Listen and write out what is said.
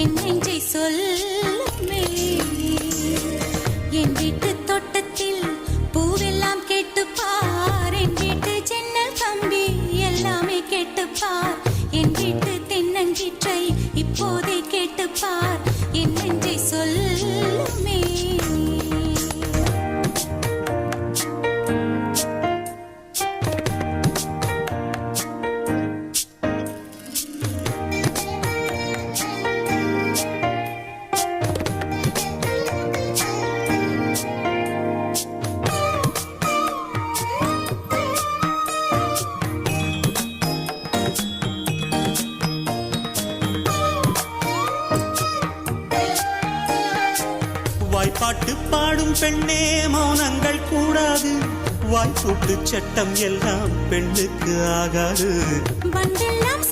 என் நெஞ்சை சொல்லுமே. என் வீட்டு தோட்டத்தில் பூவெல்லாம் கேட்டுப்பார், என் வீட்டு ஜன்னல் கம்பி எல்லாமே கேட்டுப்பார், என் வீட்டு தென்னங்கீற்றை இப்போதே கேட்டுப்பார், என் நெஞ்சை சொல்லுமே. வாய்ப்பாட்டு பாடும் பெண்ணே மௌனங்கள் கூடாது, வாய்ப்பூட்டு சட்டம் எல்லாம் பெண்ணுக்கு ஆகாது. வண்டெல்லாம்